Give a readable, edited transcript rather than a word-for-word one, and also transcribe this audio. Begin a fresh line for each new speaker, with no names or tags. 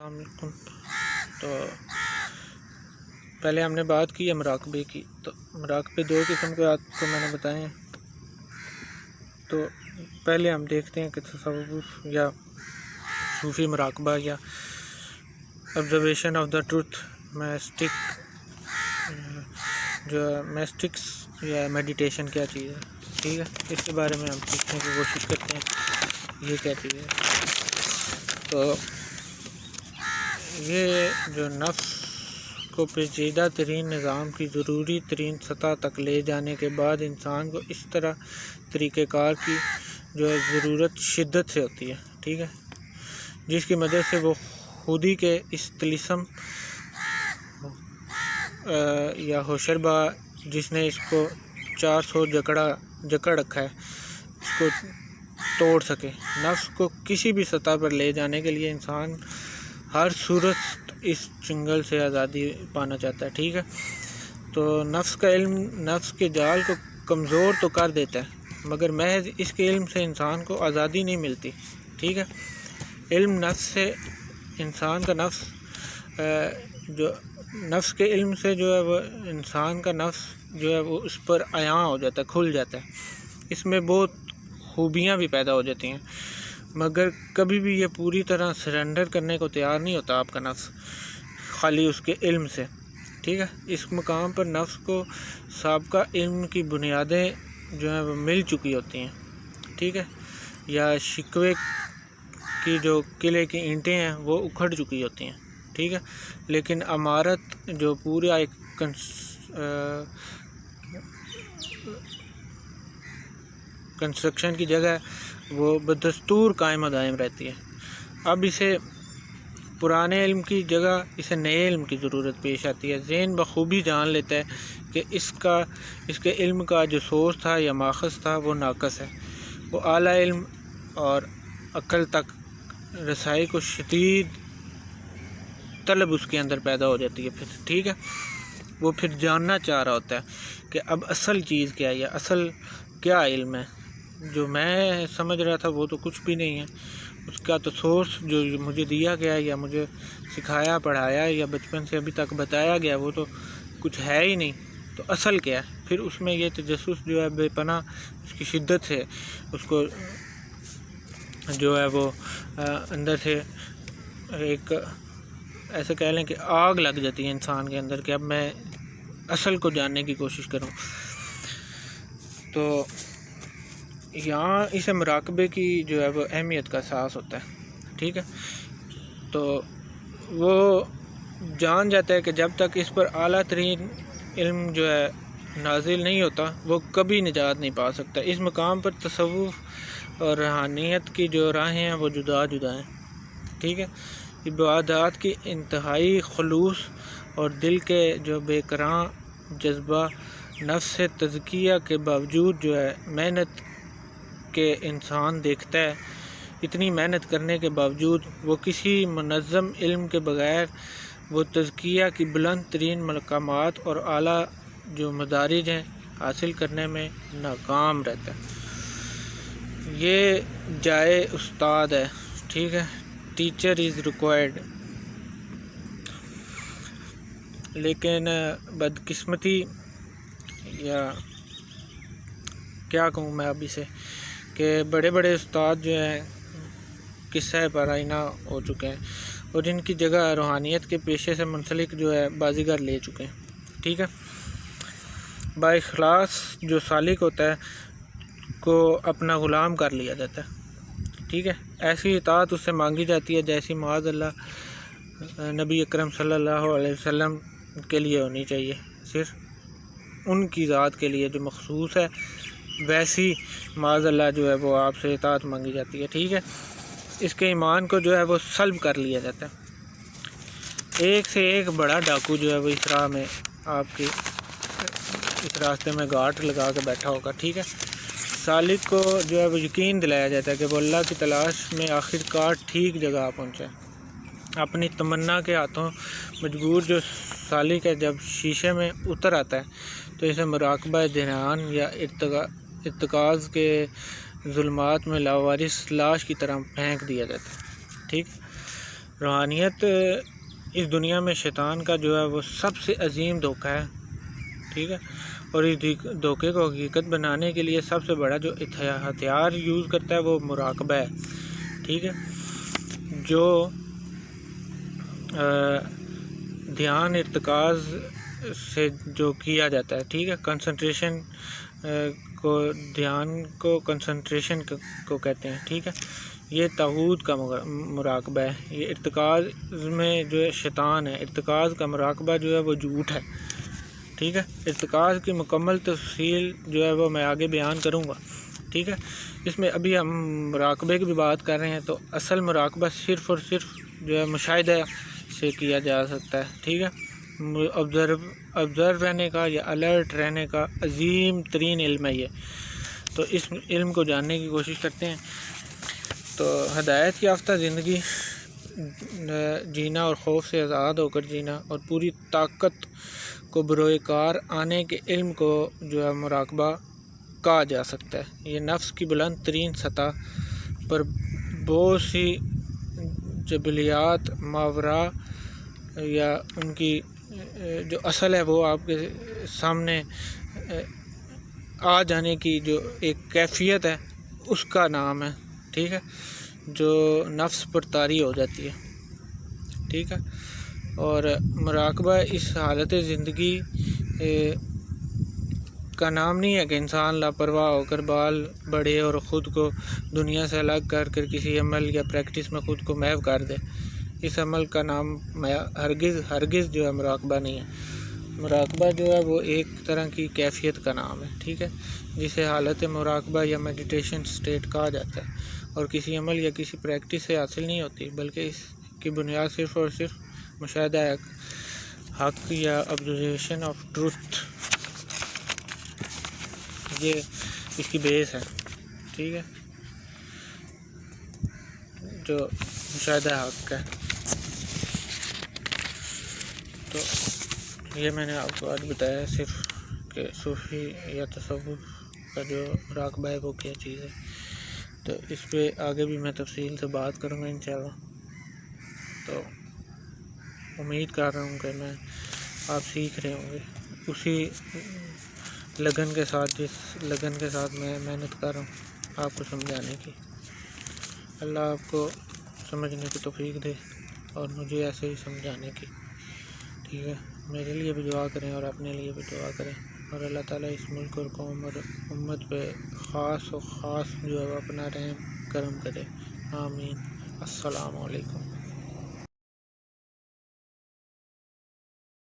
السلام علیکم۔ تو پہلے ہم نے بات کی ہے مراقبے کی، تو مراقبے دو قسم کے آپ کو میں نے بتائے ہیں۔ تو پہلے ہم دیکھتے ہیں کہ تصوف یا صوفی مراقبہ یا آبزرویشن آف دا ٹروتھ میسٹکس یا میڈیٹیشن کیا چیز ہے، ٹھیک ہے، اس کے بارے میں ہم سیکھنے کی کوشش کرتے ہیں یہ کیا چیز ہے۔ تو یہ جو نفس کو پیچیدہ ترین نظام کی ضروری ترین سطح تک لے جانے کے بعد انسان کو اس طرح طریقہ کار کی جو ہے ضرورت شدت سے ہوتی ہے، ٹھیک ہے، جس کی مدد سے وہ خودی کے اس طلسم یا ہوشربا جس نے اس کو 400 جکڑ رکھا ہے اس کو توڑ سکے۔ نفس کو کسی بھی سطح پر لے جانے کے لیے انسان ہر صورت اس چنگل سے آزادی پانا چاہتا ہے، ٹھیک ہے۔ تو نفس کا علم نفس کے جال کو کمزور تو کر دیتا ہے، مگر محض اس کے علم سے انسان کو آزادی نہیں ملتی، ٹھیک ہے۔ علم نفس سے انسان کا نفس کے علم سے جو ہے وہ انسان کا نفس جو ہے وہ اس پر عیاں ہو جاتا ہے، کھل جاتا ہے، اس میں بہت خوبیاں بھی پیدا ہو جاتی ہیں، مگر کبھی بھی یہ پوری طرح سرنڈر کرنے کو تیار نہیں ہوتا آپ کا نفس خالی اس کے علم سے، ٹھیک ہے۔ اس مقام پر نفس کو سابقہ علم کی بنیادیں جو ہیں وہ مل چکی ہوتی ہیں، ٹھیک ہے، یا شکوے کی جو قلعے کی اینٹیں ہیں وہ اکھڑ چکی ہوتی ہیں، ٹھیک ہے، لیکن عمارت جو پورا ایک کنسٹرکشن کی جگہ ہے وہ بدستور قائم و دائم رہتی ہے۔ اب اسے پرانے علم کی جگہ اسے نئے علم کی ضرورت پیش آتی ہے۔ ذہن بخوبی جان لیتا ہے کہ اس کے علم کا جو سورس تھا یا ماخذ تھا وہ ناقص ہے۔ وہ اعلیٰ علم اور عقل تک رسائی کو شدید طلب اس کے اندر پیدا ہو جاتی ہے، پھر ٹھیک ہے، وہ پھر جاننا چاہ رہا ہوتا ہے کہ اب اصل چیز کیا ہے یا اصل کیا علم ہے۔ جو میں سمجھ رہا تھا وہ تو کچھ بھی نہیں ہے، اس کا تو سورس جو مجھے دیا گیا یا مجھے سکھایا پڑھایا یا بچپن سے ابھی تک بتایا گیا وہ تو کچھ ہے ہی نہیں، تو اصل کیا ہے؟ پھر اس میں یہ تجسس جو ہے بے پناہ اس کی شدت سے اس کو جو ہے وہ اندر سے ایک ایسے کہہ لیں کہ آگ لگ جاتی ہے انسان کے اندر کہ اب میں اصل کو جاننے کی کوشش کروں۔ تو یہاں اسے مراقبے کی جو ہے وہ اہمیت کا احساس ہوتا ہے، ٹھیک ہے۔ تو وہ جان جاتا ہے کہ جب تک اس پر اعلیٰ ترین علم جو ہے نازل نہیں ہوتا وہ کبھی نجات نہیں پا سکتا۔ اس مقام پر تصوف اور روحانیت کی جو راہیں ہیں وہ جدا جدا ہیں، ٹھیک ہے۔ عبادات کی انتہائی خلوص اور دل کے جو بے کراں جذبہ نفس سے تزکیہ کے باوجود جو ہے محنت کے انسان دیکھتا ہے، اتنی محنت کرنے کے باوجود وہ کسی منظم علم کے بغیر وہ تزکیہ کی بلند ترین مقامات اور اعلیٰ جو مدارج ہیں حاصل کرنے میں ناکام رہتا ہے۔ یہ جائے استاد ہے، ٹھیک ہے، ٹیچر از ریکوائرڈ، لیکن بدقسمتی یا کیا کہوں میں اب اسے کہ بڑے بڑے استاد جو ہیں قصہ پر آئینہ ہو چکے ہیں اور جن کی جگہ روحانیت کے پیشے سے منسلک جو ہے بازیگر لے چکے ہیں، ٹھیک ہے۔ با اخلاص جو سالک ہوتا ہے کو اپنا غلام کر لیا جاتا ہے، ٹھیک ہے، ایسی اطاعت اس سے مانگی جاتی ہے جیسی معاذ اللہ نبی اکرم صلی اللہ علیہ وسلم کے لیے ہونی چاہیے، صرف ان کی ذات کے لیے جو مخصوص ہے ویسی معاذ اللہ جو ہے وہ آپ سے اطاعت مانگی جاتی ہے، ٹھیک ہے۔ اس کے ایمان کو جو ہے وہ سلب کر لیا جاتا ہے۔ ایک سے ایک بڑا ڈاکو جو ہے وہ اس راہ میں آپ کی اس راستے میں گاٹ لگا کے بیٹھا ہوگا، ٹھیک ہے۔ سالک کو جو ہے وہ یقین دلایا جاتا ہے کہ وہ اللہ کی تلاش میں آخر کار ٹھیک جگہ پہنچے۔ اپنی تمنا کے ہاتھوں مجبور جو سالک ہے جب شیشے میں اتر آتا ہے تو اسے مراقبہ دھیان یا ارتکاز کے ظلمات میں لاوارث لاش کی طرح پھینک دیا جاتا ہے، ٹھیک۔ روحانیت اس دنیا میں شیطان کا جو ہے وہ سب سے عظیم دھوکہ ہے، ٹھیک ہے، اور اس دھوکے کو حقیقت بنانے کے لیے سب سے بڑا جو ہتھیار یوز کرتا ہے وہ مراقبہ ہے، ٹھیک ہے، جو دھیان ارتکاز سے جو کیا جاتا ہے، ٹھیک ہے، کنسنٹریشن کو، دھیان کو کنسنٹریشن کو کہتے ہیں، ٹھیک ہے، یہ طاغوت کا مراقبہ ہے، یہ ارتکاز میں جو ہے شیطان ہے، ارتکاز کا مراقبہ جو ہے وہ جھوٹ ہے، ٹھیک ہے، ارتکاز کی مکمل تفصیل جو ہے وہ میں آگے بیان کروں گا، ٹھیک ہے۔ اس میں ابھی ہم مراقبے کی بھی بات کر رہے ہیں، تو اصل مراقبہ صرف اور صرف جو ہے مشاہدہ سے کیا جا سکتا ہے، ٹھیک ہے، آبزرو رہنے کا یا الرٹ رہنے کا عظیم ترین علم ہے یہ۔ تو اس علم کو جاننے کی کوشش کرتے ہیں۔ تو ہدایت یافتہ زندگی جینا اور خوف سے آزاد ہو کر جینا اور پوری طاقت کو بروئے کار آنے کے علم کو جو ہے مراقبہ کہا جا سکتا ہے۔ یہ نفس کی بلند ترین سطح پر بہت سی جبلیات ماورا یا ان کی جو اصل ہے وہ آپ کے سامنے آ جانے کی جو ایک کیفیت ہے اس کا نام ہے، ٹھیک ہے، جو نفس پر طاری ہو جاتی ہے، ٹھیک ہے۔ اور مراقبہ اس حالت زندگی کا نام نہیں ہے کہ انسان لاپرواہ ہو کر بال بڑھے اور خود کو دنیا سے الگ کر کسی عمل یا پریکٹس میں خود کو محو کر دے۔ اس عمل کا نام ہرگز جو ہے مراقبہ نہیں ہے۔ مراقبہ جو ہے وہ ایک طرح کی کیفیت کا نام ہے، ٹھیک ہے، جسے حالت مراقبہ یا میڈیٹیشن سٹیٹ کہا جاتا ہے، اور کسی عمل یا کسی پریکٹس سے حاصل نہیں ہوتی، بلکہ اس کی بنیاد صرف اور صرف مشاہدہ حق یا آبزرویشن آف ٹروتھ، یہ اس کی بیس ہے، ٹھیک ہے، جو مشاہدہ حق ہے۔ تو یہ میں نے آپ کو آج بتایا صرف کہ صوفی یا تصوف کا جو مراقبہ ہے وہ کیا چیز ہے۔ تو اس پہ آگے بھی میں تفصیل سے بات کروں گا انشاءاللہ۔ تو امید کر رہا ہوں کہ میں آپ سیکھ رہے ہوں گے اسی لگن کے ساتھ، جس لگن کے ساتھ میں محنت کر رہا ہوں آپ کو سمجھانے کی۔ اللہ آپ کو سمجھنے کی توفیق دے اور مجھے ایسے ہی سمجھانے کی، ٹھیک ہے۔ میرے لیے بھی دعا کریں اور اپنے لیے بھی دعا کریں، اور اللہ تعالیٰ اس ملک اور قوم اور امت پہ خاص جو ہے اپنا رحم کرم کرے، آمین۔ السلام علیکم۔